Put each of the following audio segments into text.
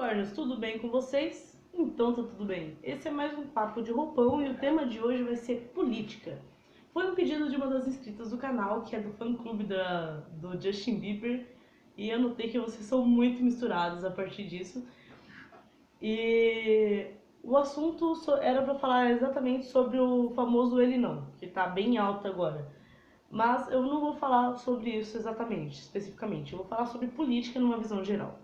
Capricórnios, tudo bem com vocês? Então tá tudo bem. Esse é mais um papo de roupão e o tema de hoje vai ser política. Foi um pedido de uma das inscritas do canal, que é do fã-clube do Justin Bieber, e eu notei que vocês são muito misturados a partir disso. E o assunto era para falar exatamente sobre o famoso ele não, que tá bem alto agora. Mas eu não vou falar sobre isso exatamente, especificamente. Eu vou falar sobre política numa visão geral.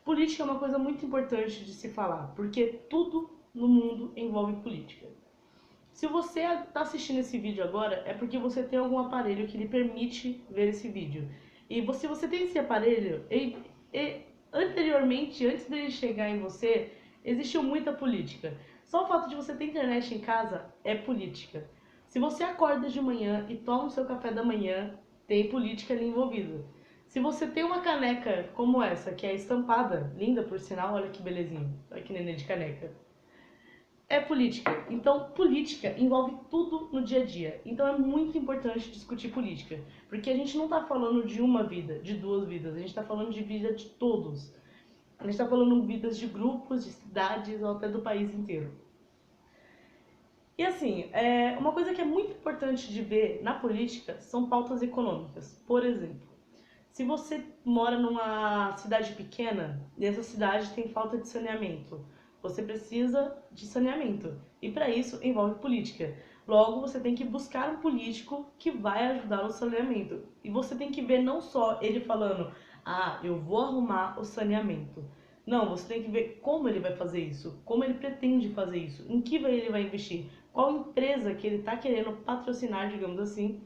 Política é uma coisa muito importante de se falar, porque tudo no mundo envolve política. Se você está assistindo esse vídeo agora, é porque você tem algum aparelho que lhe permite ver esse vídeo. E se você tem esse aparelho, anteriormente, antes dele chegar em você, existiu muita política. Só o fato de você ter internet em casa é política. Se você acorda de manhã e toma o seu café da manhã, tem política ali envolvida. Se você tem uma caneca como essa, que é estampada, linda por sinal, olha que belezinha, olha que neném de caneca. É política. Então, política envolve tudo no dia a dia. Então é muito importante discutir política. Porque a gente não está falando de uma vida, de duas vidas. A gente está falando de vida de todos. A gente está falando de vidas de grupos, de cidades ou até do país inteiro. E assim, uma coisa que é muito importante de ver na política são pautas econômicas. Por exemplo, se você mora numa cidade pequena e essa cidade tem falta de saneamento, você precisa de saneamento. E para isso envolve política. Logo, você tem que buscar um político que vai ajudar no saneamento. E você tem que ver não só ele falando, eu vou arrumar o saneamento. Não, você tem que ver como ele vai fazer isso, como ele pretende fazer isso, em que ele vai investir, qual empresa que ele está querendo patrocinar, digamos assim,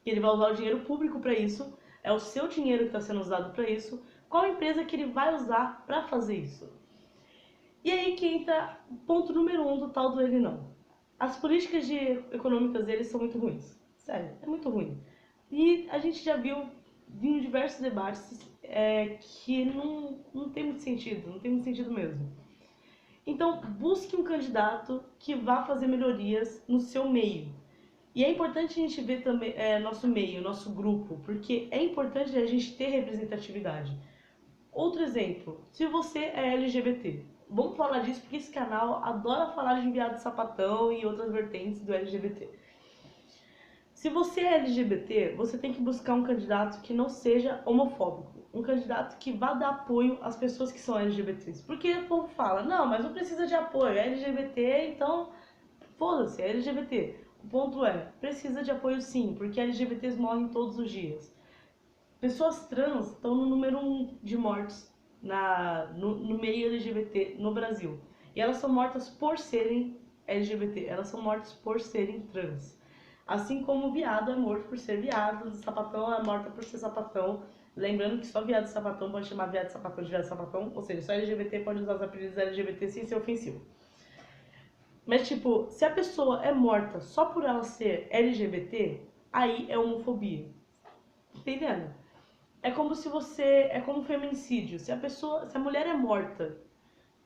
que ele vai usar o dinheiro público para isso, é o seu dinheiro que está sendo usado para isso, qual empresa que ele vai usar para fazer isso. E aí que entra o ponto número 1 do tal do ele não. As políticas econômicas deles são muito ruins. Sério, é muito ruim. E a gente já viu em diversos debates que não tem muito sentido, não tem muito sentido mesmo. Então, busque um candidato que vá fazer melhorias no seu meio. E é importante a gente ver também nosso meio, nosso grupo, porque é importante a gente ter representatividade. Outro exemplo, se você é LGBT, vamos falar disso porque esse canal adora falar de viado sapatão e outras vertentes do LGBT. Se você é LGBT, você tem que buscar um candidato que não seja homofóbico, um candidato que vá dar apoio às pessoas que são LGBTs. Porque o povo fala, não, mas não precisa de apoio, é LGBT, então foda-se, é LGBT. O ponto é, precisa de apoio sim, porque LGBTs morrem todos os dias. Pessoas trans estão no número 1 de mortes no meio LGBT no Brasil. E elas são mortas por serem LGBT, elas são mortas por serem trans. Assim como o viado é morto por ser viado, o sapatão é morta por ser sapatão. Lembrando que só viado e sapatão pode chamar viado e sapatão de viado e sapatão, ou seja, só LGBT pode usar os apelidos LGBT sem ser ofensivo. Mas, tipo, se a pessoa é morta só por ela ser LGBT, aí é homofobia. Entendendo? É como se você. É como feminicídio. Se a mulher é morta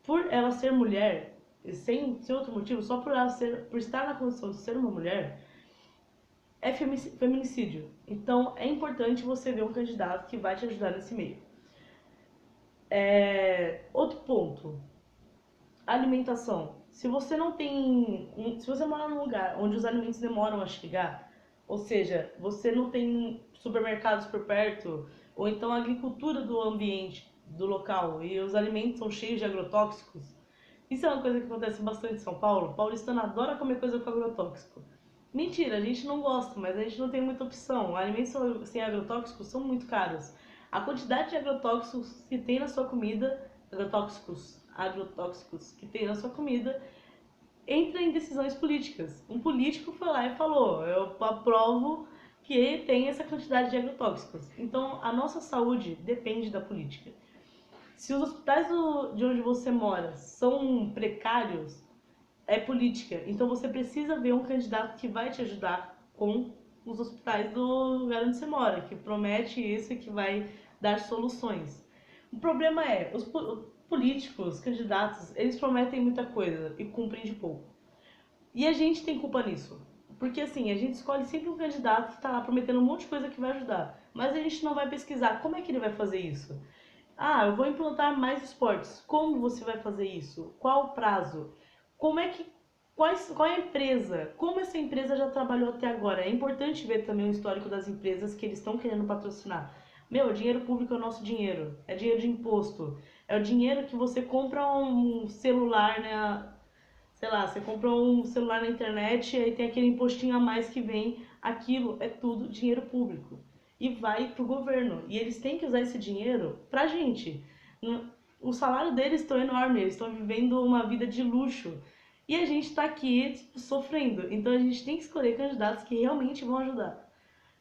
por ela ser mulher, sem outro motivo, só por estar na condição de ser uma mulher, é feminicídio. Então é importante você ver um candidato que vai te ajudar nesse meio. Outro ponto. Alimentação. Se você não tem. Se você mora num lugar onde os alimentos demoram a chegar, ou seja, você não tem supermercados por perto, ou então a agricultura do ambiente, do local, e os alimentos são cheios de agrotóxicos, isso é uma coisa que acontece bastante em São Paulo. O paulistano adora comer coisa com agrotóxico. Mentira, a gente não gosta, mas a gente não tem muita opção. Alimentos sem agrotóxicos são muito caros. A quantidade de agrotóxicos que tem na sua comida, agrotóxicos que tem na sua comida, entra em decisões políticas. Um político foi lá e falou, eu aprovo que tem essa quantidade de agrotóxicos. Então, a nossa saúde depende da política. Se os hospitais de onde você mora são precários, é política. Então, você precisa ver um candidato que vai te ajudar com os hospitais do lugar onde você mora, que promete isso e que vai dar soluções. O problema é, os políticos, candidatos, eles prometem muita coisa e cumprem de pouco. E a gente tem culpa nisso. Porque assim, a gente escolhe sempre um candidato que está lá prometendo um monte de coisa que vai ajudar. Mas a gente não vai pesquisar como é que ele vai fazer isso. Ah, eu vou implantar mais esportes. Como você vai fazer isso? Qual o prazo? Como é que qual é a empresa? Como essa empresa já trabalhou até agora? É importante ver também o histórico das empresas que eles estão querendo patrocinar. Meu, dinheiro público é o nosso dinheiro. É dinheiro de imposto. É o dinheiro que você compra um celular, né? Sei lá, você comprou um celular na internet e aí tem aquele impostinho a mais que vem, aquilo é tudo dinheiro público e vai pro governo. E eles têm que usar esse dinheiro pra gente. O salário deles estão enorme, eles estão vivendo uma vida de luxo. E a gente tá aqui tipo, sofrendo. Então a gente tem que escolher candidatos que realmente vão ajudar.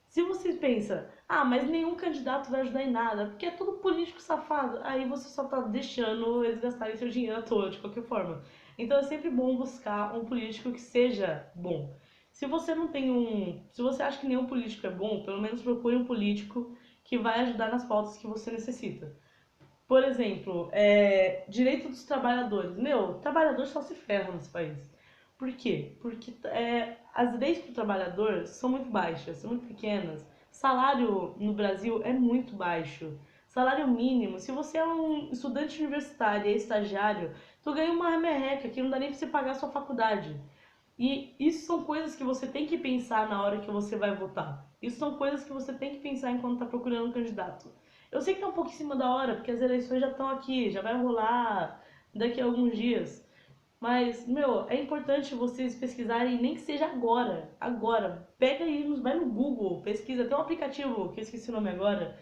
Se você pensa, ah, mas nenhum candidato vai ajudar em nada, porque é tudo político safado, aí você só tá deixando eles gastarem seu dinheiro à toa, de qualquer forma. Então é sempre bom buscar um político que seja bom. Se você não tem um. Se você acha que nenhum político é bom, pelo menos procure um político que vai ajudar nas pautas que você necessita. Por exemplo, direito dos trabalhadores. Meu, trabalhador só se ferra nesse país. Por quê? Porque as leis para o trabalhador são muito baixas, são muito pequenas. Salário no Brasil é muito baixo. Salário mínimo, se você é um estudante universitário e é estagiário, tu ganha uma merreca que não dá nem para você pagar a sua faculdade. E isso são coisas que você tem que pensar na hora que você vai votar. Isso são coisas que você tem que pensar enquanto está procurando um candidato. Eu sei que tá um pouco em cima da hora, porque as eleições já estão aqui, já vai rolar daqui a alguns dias. Mas, meu, é importante vocês pesquisarem, nem que seja agora. Agora. Pega aí, vai no Google, pesquisa. Tem um aplicativo, que eu esqueci o nome agora,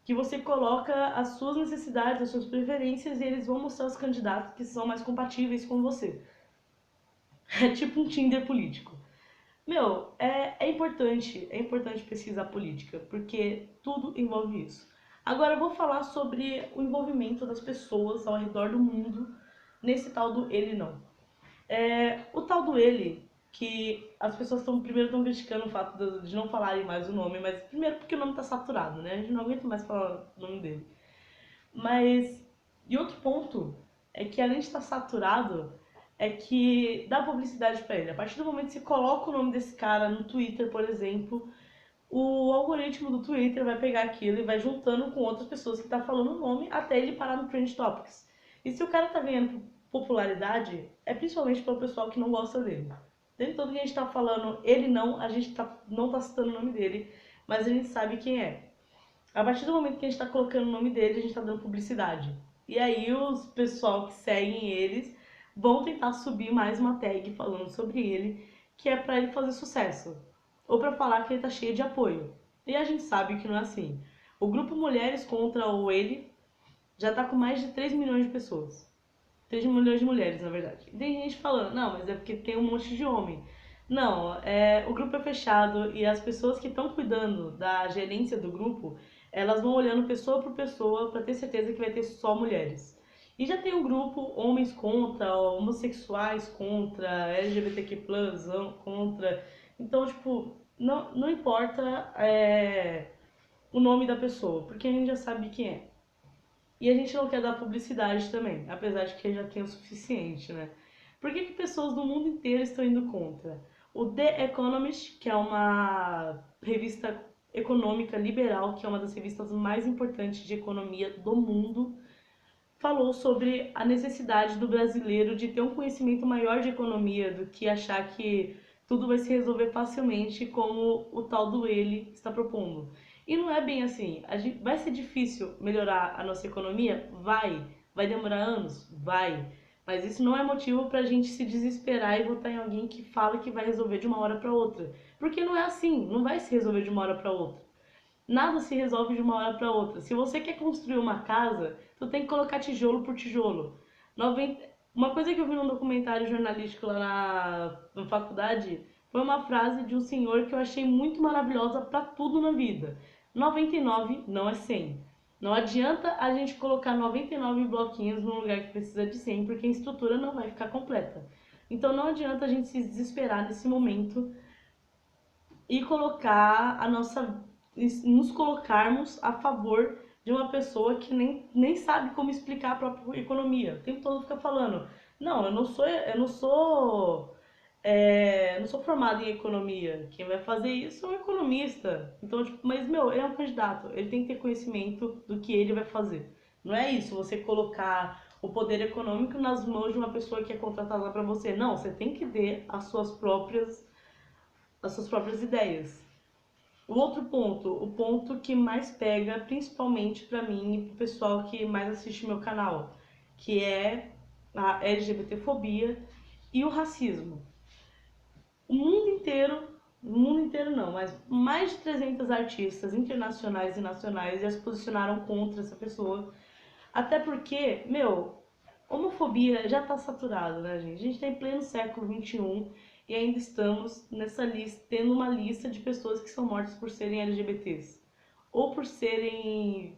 que você coloca as suas necessidades, as suas preferências, e eles vão mostrar os candidatos que são mais compatíveis com você. É tipo um Tinder político. Meu, é importante pesquisar política, porque tudo envolve isso. Agora eu vou falar sobre o envolvimento das pessoas ao redor do mundo nesse tal do ele não. O tal do ele, que as pessoas primeiro estão criticando o fato de não falarem mais o nome, mas primeiro porque o nome está saturado, né? A gente não aguenta mais falar o nome dele. Mas, e outro ponto é que além de estar saturado, é que dá publicidade para ele. A partir do momento que você coloca o nome desse cara no Twitter, por exemplo, o algoritmo do Twitter vai pegar aquilo e vai juntando com outras pessoas que tá falando o nome até ele parar no Trend Topics. E se o cara tá ganhando popularidade, é principalmente pelo pessoal que não gosta dele. Dentro de tudo que a gente tá falando, ele não, a gente não tá citando o nome dele, mas a gente sabe quem é. A partir do momento que a gente tá colocando o nome dele, a gente tá dando publicidade. E aí os pessoal que seguem eles vão tentar subir mais uma tag falando sobre ele, que é pra ele fazer sucesso. Ou pra falar que ele tá cheio de apoio. E a gente sabe que não é assim. O grupo Mulheres contra o Ele já tá com mais de 3 milhões de pessoas. 3 milhões de mulheres, na verdade. E tem gente falando, não, mas é porque tem um monte de homem. Não, o grupo é fechado e as pessoas que estão cuidando da gerência do grupo, elas vão olhando pessoa por pessoa para ter certeza que vai ter só mulheres. E já tem o grupo homens contra, homossexuais contra, LGBTQ+, contra. Então, tipo, não importa o nome da pessoa, porque a gente já sabe quem é. E a gente não quer dar publicidade também, apesar de que já tem o suficiente, né? Por que pessoas do mundo inteiro estão indo contra? O The Economist, que é uma revista econômica liberal, que é uma das revistas mais importantes de economia do mundo, falou sobre a necessidade do brasileiro de ter um conhecimento maior de economia do que achar que tudo vai se resolver facilmente como o tal do ele está propondo. E não é bem assim. Vai ser difícil melhorar a nossa economia? Vai. Vai demorar anos? Vai. Mas isso não é motivo para a gente se desesperar e votar em alguém que fala que vai resolver de uma hora para outra. Porque não é assim. Não vai se resolver de uma hora para outra. Nada se resolve de uma hora para outra. Se você quer construir uma casa, tu tem que colocar tijolo por tijolo. 90... Uma coisa que eu vi num documentário jornalístico lá na faculdade foi uma frase de um senhor que eu achei muito maravilhosa para tudo na vida. 99 não é 100. Não adianta a gente colocar 99 bloquinhos num lugar que precisa de 100, porque a estrutura não vai ficar completa. Então não adianta a gente se desesperar nesse momento e colocar nos colocarmos a favor de uma pessoa que nem sabe como explicar a própria economia. O tempo todo fica falando, não, eu não sou formado em economia. Quem vai fazer isso é um economista. Então, tipo, mas meu, ele é um candidato, ele tem que ter conhecimento do que ele vai fazer. Não é isso, você colocar o poder econômico nas mãos de uma pessoa que é contratada para você. Não, você tem que ter as suas próprias ideias. O outro ponto, o ponto que mais pega, principalmente para mim e pro pessoal que mais assiste meu canal, que é a LGBTfobia e o racismo. O mundo inteiro não, mas mais de 300 artistas internacionais e nacionais já se posicionaram contra essa pessoa. Até porque, meu, homofobia já tá saturado, né, gente? A gente tá em pleno século XXI e ainda estamos nessa lista, tendo uma lista de pessoas que são mortas por serem LGBTs. Ou por serem,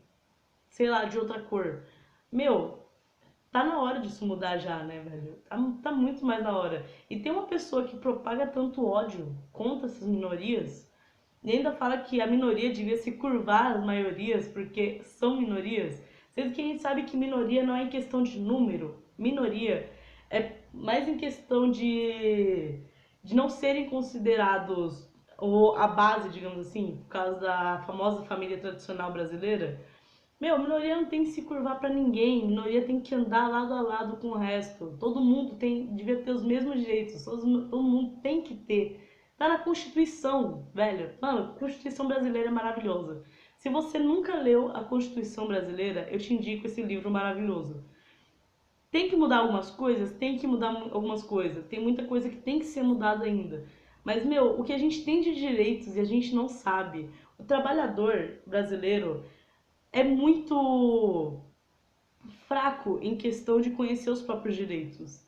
sei lá, de outra cor. Meu, tá na hora disso mudar já, né, velho? Tá muito mais na hora. E tem uma pessoa que propaga tanto ódio contra essas minorias e ainda fala que a minoria devia se curvar às maiorias porque são minorias, sendo que a gente sabe que minoria não é em questão de número. Minoria é mais em questão de não serem considerados ou a base, digamos assim, por causa da famosa família tradicional brasileira. Meu, minoria não tem que se curvar pra ninguém, minoria tem que andar lado a lado com o resto. Todo mundo devia ter os mesmos direitos, todo mundo tem que ter. Tá na Constituição, velho. Mano, a Constituição brasileira é maravilhosa. Se você nunca leu a Constituição brasileira, eu te indico esse livro maravilhoso. Tem que mudar algumas coisas? Tem que mudar algumas coisas. Tem muita coisa que tem que ser mudada ainda. Mas, meu, o que a gente tem de direitos e a gente não sabe. O trabalhador brasileiro é muito fraco em questão de conhecer os próprios direitos.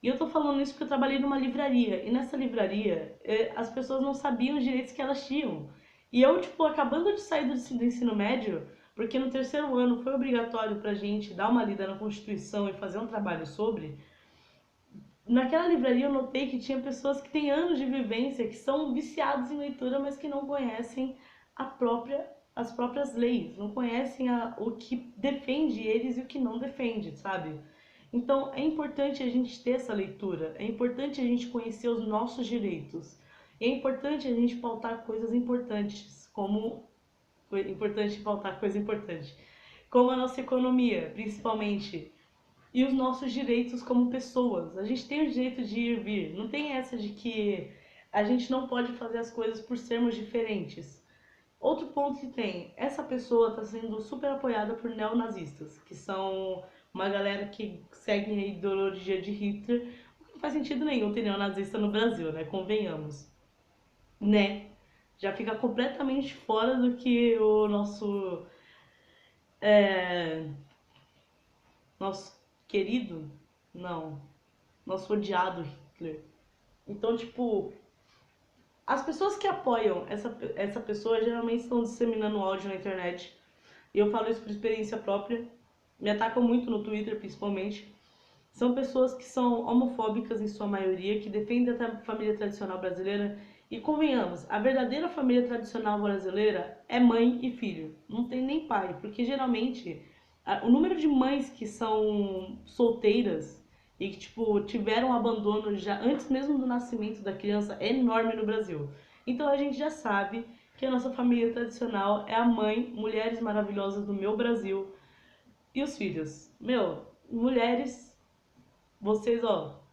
E eu tô falando isso porque eu trabalhei numa livraria. E nessa livraria, as pessoas não sabiam os direitos que elas tinham. E eu, tipo, acabando de sair do ensino médio, porque no terceiro ano foi obrigatório pra gente dar uma lida na Constituição e fazer um trabalho sobre. Naquela livraria eu notei que tinha pessoas que têm anos de vivência, que são viciados em leitura, mas que não conhecem as próprias leis, não conhecem o que defende eles e o que não defende, sabe? Então é importante a gente ter essa leitura, é importante a gente conhecer os nossos direitos, é importante a gente pautar coisas importantes, como importante pautar coisa importante, como a nossa economia, principalmente, e os nossos direitos como pessoas. A gente tem o direito de ir e vir. Não tem essa de que a gente não pode fazer as coisas por sermos diferentes. Outro ponto que tem, essa pessoa está sendo super apoiada por neonazistas, que são uma galera que segue a ideologia de Hitler. Não faz sentido nenhum ter neonazista no Brasil, né? Convenhamos. Né? Já fica completamente fora do que o é, nosso querido, não, nosso odiado Hitler. Então, tipo, as pessoas que apoiam essa pessoa geralmente estão disseminando áudio na internet. E eu falo isso por experiência própria. Me atacam muito no Twitter, principalmente. São pessoas que são homofóbicas em sua maioria, que defendem a família tradicional brasileira. E convenhamos, a verdadeira família tradicional brasileira é mãe e filho. Não tem nem pai, porque geralmente o número de mães que são solteiras e que tipo tiveram abandono já antes mesmo do nascimento da criança é enorme no Brasil. Então a gente já sabe que a nossa família tradicional é a mãe, mulheres maravilhosas do meu Brasil e os filhos. Meu, mulheres, vocês, ó.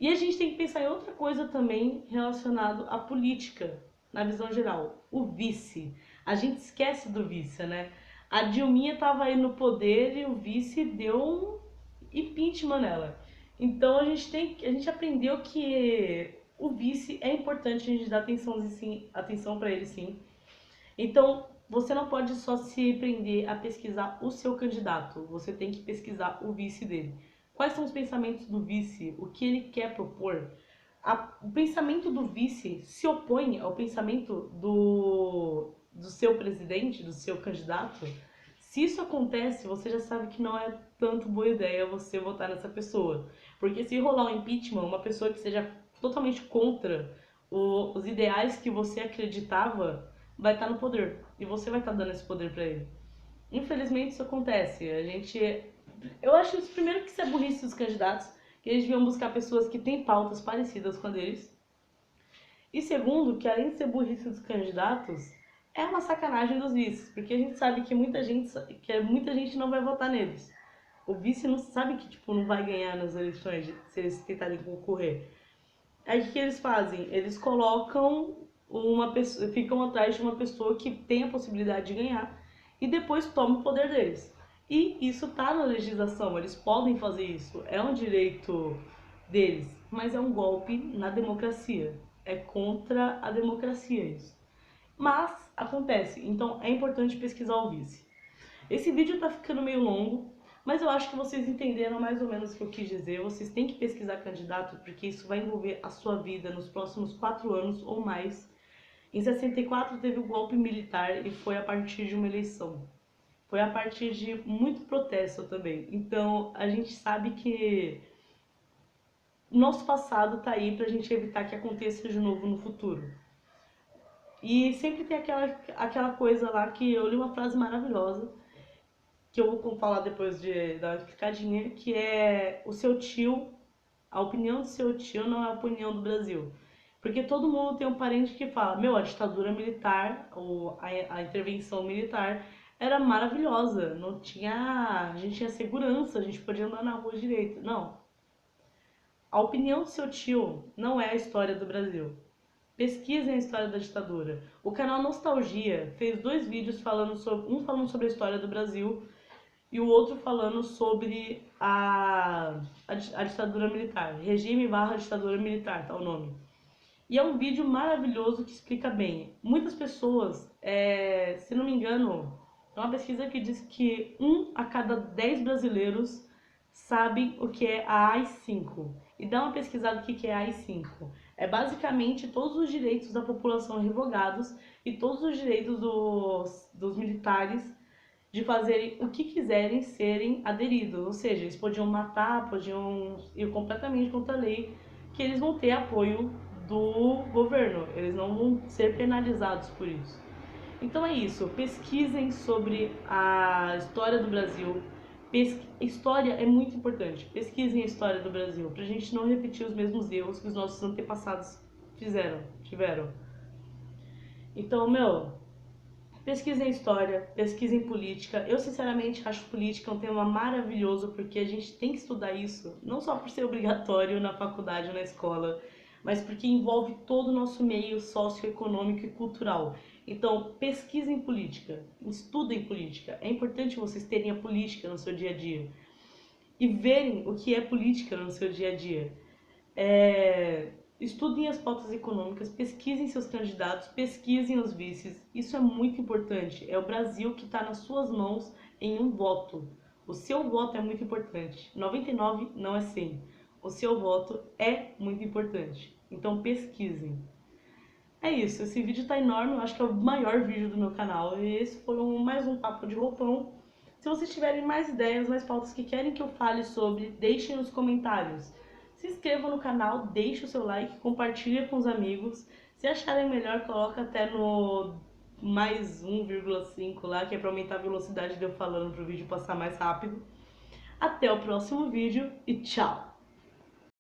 E a gente tem que pensar em outra coisa também relacionado à política, na visão geral. O vice. A gente esquece do vice, né? A Dilminha tava aí no poder e o vice deu um impeachment nela. Então a gente aprendeu que o vice é importante, a gente dá atenção para ele sim. Então, você não pode só se prender a pesquisar o seu candidato, você tem que pesquisar o vice dele. Quais são os pensamentos do vice? O que ele quer propor? O pensamento do vice se opõe ao pensamento do seu presidente, do seu candidato? Se isso acontece, você já sabe que não é tanto boa ideia você votar nessa pessoa. Porque se rolar um impeachment, uma pessoa que seja totalmente contra os ideais que você acreditava vai estar no poder. E você vai estar dando esse poder para ele. Infelizmente isso acontece. Eu acho isso primeiro que isso é burrice dos candidatos, que eles deviam buscar pessoas que têm pautas parecidas com a deles. E segundo, que além de ser burrice dos candidatos, é uma sacanagem dos vices, porque a gente sabe que muita gente não vai votar neles. O vice não sabe que tipo não vai ganhar nas eleições se eles tentarem concorrer. Aí o que eles fazem? Eles colocam uma pessoa, ficam atrás de uma pessoa que tem a possibilidade de ganhar e depois toma o poder deles. E isso tá na legislação, eles podem fazer isso, é um direito deles, mas é um golpe na democracia. É contra a democracia isso. Mas acontece, então é importante pesquisar o vice. Esse vídeo tá ficando meio longo, mas eu acho que vocês entenderam mais ou menos o que eu quis dizer. Vocês têm que pesquisar candidato, porque isso vai envolver a sua vida nos próximos 4 anos ou mais. Em 64 teve o golpe militar e foi a partir de uma eleição. Foi a partir de muito protesto também. Então a gente sabe que nosso passado tá aí pra gente evitar que aconteça de novo no futuro. E sempre tem aquela coisa lá que eu li uma frase maravilhosa, que eu vou falar depois de dar uma explicadinha, que é o seu tio, a opinião do seu tio não é a opinião do Brasil. Porque todo mundo tem um parente que fala, meu, a ditadura militar, ou a intervenção militar era maravilhosa, não tinha, a gente tinha segurança, a gente podia andar na rua direito. Não. A opinião do seu tio não é a história do Brasil. Pesquisem a história da ditadura. O canal Nostalgia fez 2 vídeos falando sobre, um falando sobre a história do Brasil e o outro falando sobre a ditadura militar. Regime / ditadura militar, tá o nome. E é um vídeo maravilhoso que explica bem. Muitas pessoas, se não me engano, é uma pesquisa que diz que 1 a cada 10 brasileiros sabem o que é a AI-5. E dá uma pesquisada no que é a AI-5. É basicamente todos os direitos da população revogados e todos os direitos dos militares de fazerem o que quiserem serem aderidos. Ou seja, eles podiam matar, podiam ir completamente contra a lei, que eles vão ter apoio do governo, eles não vão ser penalizados por isso. Então é isso, pesquisem sobre a história do Brasil. História é muito importante, pesquisem a história do Brasil, pra gente não repetir os mesmos erros que os nossos antepassados tiveram. Então, pesquisem história, pesquisem política. Eu, sinceramente, acho política um tema maravilhoso, porque a gente tem que estudar isso, não só por ser obrigatório na faculdade ou na escola, mas porque envolve todo o nosso meio socioeconômico e cultural. Então, pesquisem política, estudem política. É importante vocês terem a política no seu dia a dia e verem o que é política no seu dia a dia. Estudem as pautas econômicas, pesquisem seus candidatos, pesquisem os vices. Isso é muito importante. É o Brasil que está nas suas mãos em um voto. O seu voto é muito importante. 99 não é 100. O seu voto é muito importante. Então pesquisem. É isso, esse vídeo tá enorme, eu acho que é o maior vídeo do meu canal. E esse foi mais um papo de roupão. Se vocês tiverem mais ideias, mais pautas que querem que eu fale sobre, deixem nos comentários. Se inscrevam no canal, deixe o seu like, compartilhe com os amigos. Se acharem melhor, coloca até no mais 1,5 lá, que é pra aumentar a velocidade de eu falando pro vídeo passar mais rápido. Até o próximo vídeo e tchau!